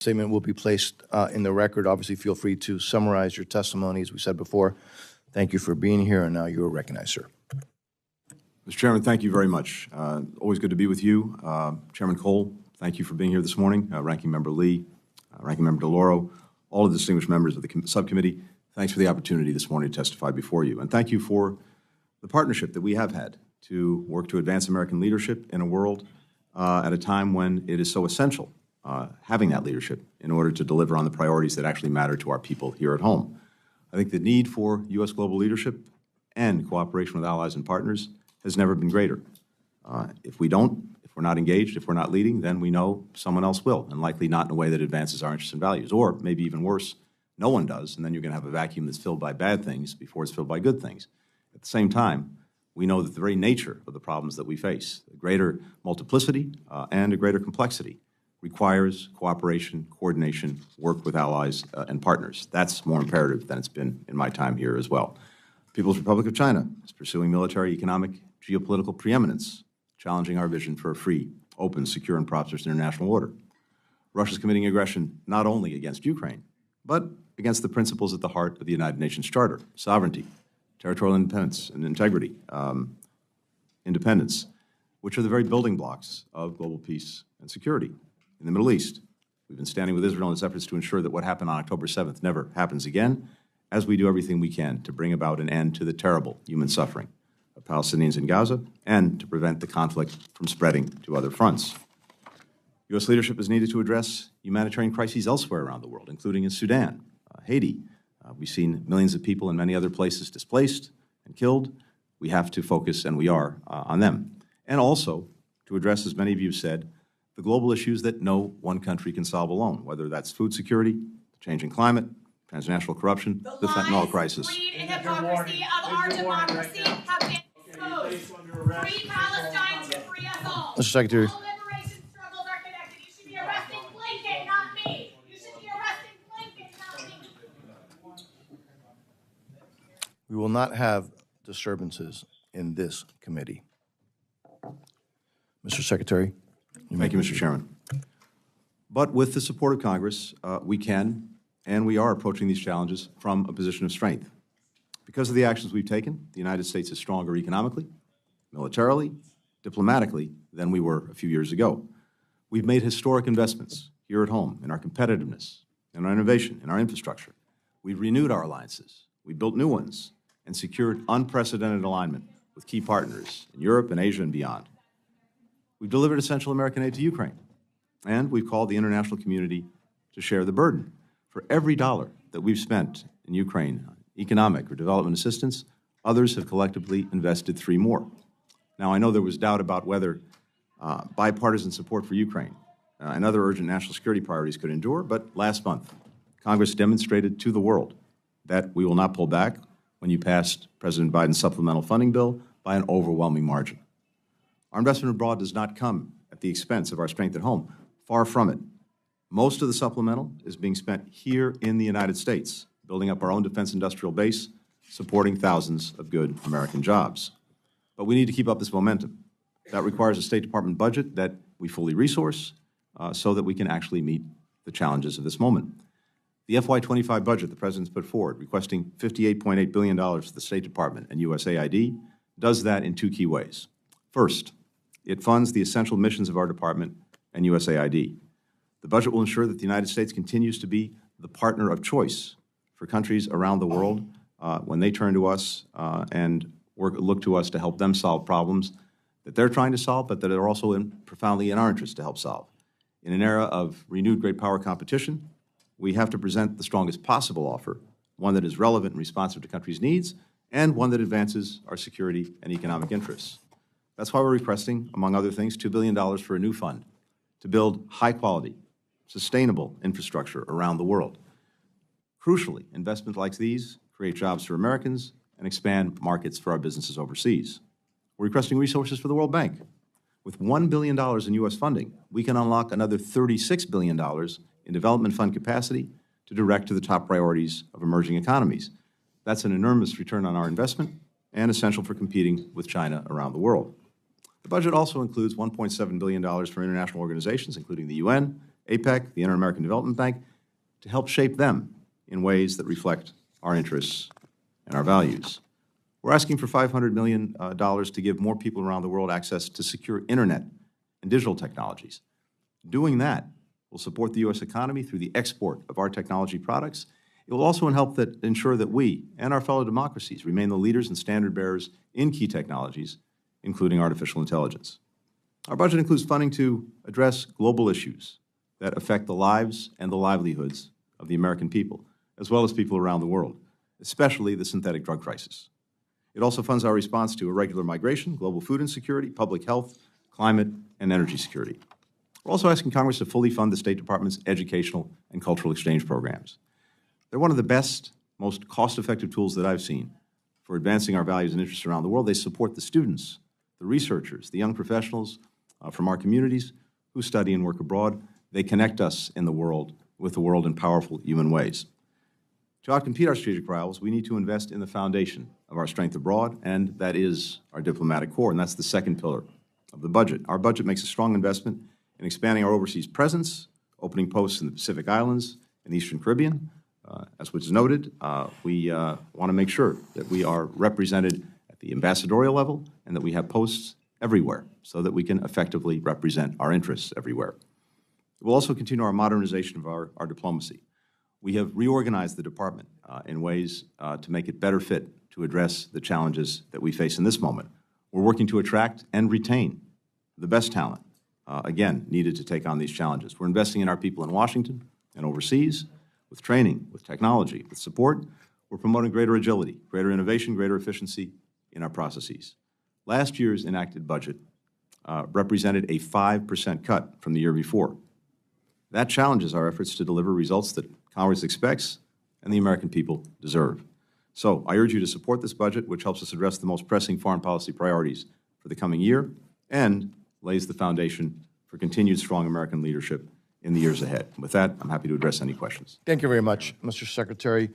Statement will be placed in the record. Obviously, feel free to summarize your testimony. As we said before, thank you for being here, and now you are recognized, sir. Mr. Chairman, thank you very much. Always good to be with you. Chairman Cole, thank you for being here this morning. Ranking Member Lee, Ranking Member DeLauro, all of the distinguished members of the subcommittee, thanks for the opportunity this morning to testify before you. And thank you for the partnership that we have had to work to advance American leadership in a world at a time when it is so essential having that leadership in order to deliver on the priorities that actually matter to our people here at home. I think the need for U.S. global leadership and cooperation with allies and partners has never been greater. If we're not engaged, if we're not leading, then we know someone else will, and likely not in a way that advances our interests and values. Or maybe even worse, no one does, and then you're going to have a vacuum that's filled by bad things before it's filled by good things. At the same time, we know that the very nature of the problems that we face, a greater multiplicity and a greater complexity, requires cooperation, coordination, work with allies and partners. That's more imperative than it's been in my time here as well. People's Republic of China is pursuing military, economic, geopolitical preeminence, challenging our vision for a free, open, secure, and prosperous international order. Russia's committing aggression not only against Ukraine, but against the principles at the heart of the United Nations Charter: sovereignty, territorial independence and integrity, independence, which are the very building blocks of global peace and security. In the Middle East, we've been standing with Israel in its efforts to ensure that what happened on October 7th never happens again, as we do everything we can to bring about an end to the terrible human suffering of Palestinians in Gaza and to prevent the conflict from spreading to other fronts. U.S. leadership is needed to address humanitarian crises elsewhere around the world, including in Sudan, Haiti. We've seen millions of people in many other places displaced and killed. We have to focus, and we are, on them. And also to address, as many of you have said, the global issues that no one country can solve alone, whether that's food security, the changing climate, transnational corruption, the fentanyl crisis. The lies, greed, and hypocrisy of our democracy have been exposed. Free Palestine to free us all. Mr. Secretary. All liberation struggles are connected. You should be arresting Blinken, not me. You should be arresting Blinken, not me. We will not have disturbances in this committee. Mr. Secretary. Thank you, Mr. Chairman. But with the support of Congress, we can and we are approaching these challenges from a position of strength. Because of the actions we've taken, the United States is stronger economically, militarily, diplomatically than we were a few years ago. We've made historic investments here at home in our competitiveness, in our innovation, in our infrastructure. We've renewed our alliances. We built new ones and secured unprecedented alignment with key partners in Europe and Asia and beyond. We've delivered essential American aid to Ukraine, and we've called the international community to share the burden. For every dollar that we've spent in Ukraine, economic or development assistance, others have collectively invested 3 more. Now, I know there was doubt about whether bipartisan support for Ukraine and other urgent national security priorities could endure, but last month, Congress demonstrated to the world that we will not pull back when you passed President Biden's supplemental funding bill by an overwhelming margin. Our investment abroad does not come at the expense of our strength at home. Far from it. Most of the supplemental is being spent here in the United States, building up our own defense industrial base, supporting thousands of good American jobs. But we need to keep up this momentum. That requires a State Department budget that we fully resource so that we can actually meet the challenges of this moment. The FY25 budget the President's put forward, requesting $58.8 billion for the State Department and USAID, does that in 2 key ways. First, it funds the essential missions of our department and USAID. The budget will ensure that the United States continues to be the partner of choice for countries around the world when they turn to us and look to us to help them solve problems that they're trying to solve, but that are also profoundly in our interest to help solve. In an era of renewed great power competition, we have to present the strongest possible offer, one that is relevant and responsive to countries' needs, and one that advances our security and economic interests. That's why we're requesting, among other things, $2 billion for a new fund to build high-quality, sustainable infrastructure around the world. Crucially, investments like these create jobs for Americans and expand markets for our businesses overseas. We're requesting resources for the World Bank. With $1 billion in U.S. funding, we can unlock another $36 billion in development fund capacity to direct to the top priorities of emerging economies. That's an enormous return on our investment and essential for competing with China around the world. The budget also includes $1.7 billion for international organizations, including the UN, APEC, the Inter-American Development Bank, to help shape them in ways that reflect our interests and our values. We're asking for $500 million to give more people around the world access to secure internet and digital technologies. Doing that will support the U.S. economy through the export of our technology products. It will also ensure that we and our fellow democracies remain the leaders and standard bearers in key technologies, including artificial intelligence. Our budget includes funding to address global issues that affect the lives and the livelihoods of the American people, as well as people around the world, especially the synthetic drug crisis. It also funds our response to irregular migration, global food insecurity, public health, climate, and energy security. We're also asking Congress to fully fund the State Department's educational and cultural exchange programs. They're one of the best, most cost-effective tools that I've seen for advancing our values and interests around the world. They support the students, the researchers, the young professionals from our communities who study and work abroad. They connect us in the world with the world in powerful human ways. To outcompete our strategic rivals, we need to invest in the foundation of our strength abroad, and that is our diplomatic corps, and that's the second pillar of the budget. Our budget makes a strong investment in expanding our overseas presence, opening posts in the Pacific Islands and the Eastern Caribbean. As was noted, we want to make sure that we are represented at the ambassadorial level and that we have posts everywhere so that we can effectively represent our interests everywhere. We'll also continue our modernization of our diplomacy. We have reorganized the department in ways to make it better fit to address the challenges that we face in this moment. We're working to attract and retain the best talent, again, needed to take on these challenges. We're investing in our people in Washington and overseas with training, with technology, with support. We're promoting greater agility, greater innovation, greater efficiency in our processes. Last year's enacted budget represented a 5% cut from the year before. That challenges our efforts to deliver results that Congress expects and the American people deserve. So I urge you to support this budget, which helps us address the most pressing foreign policy priorities for the coming year and lays the foundation for continued strong American leadership in the years ahead. With that, I'm happy to address any questions. Thank you very much, Mr. Secretary.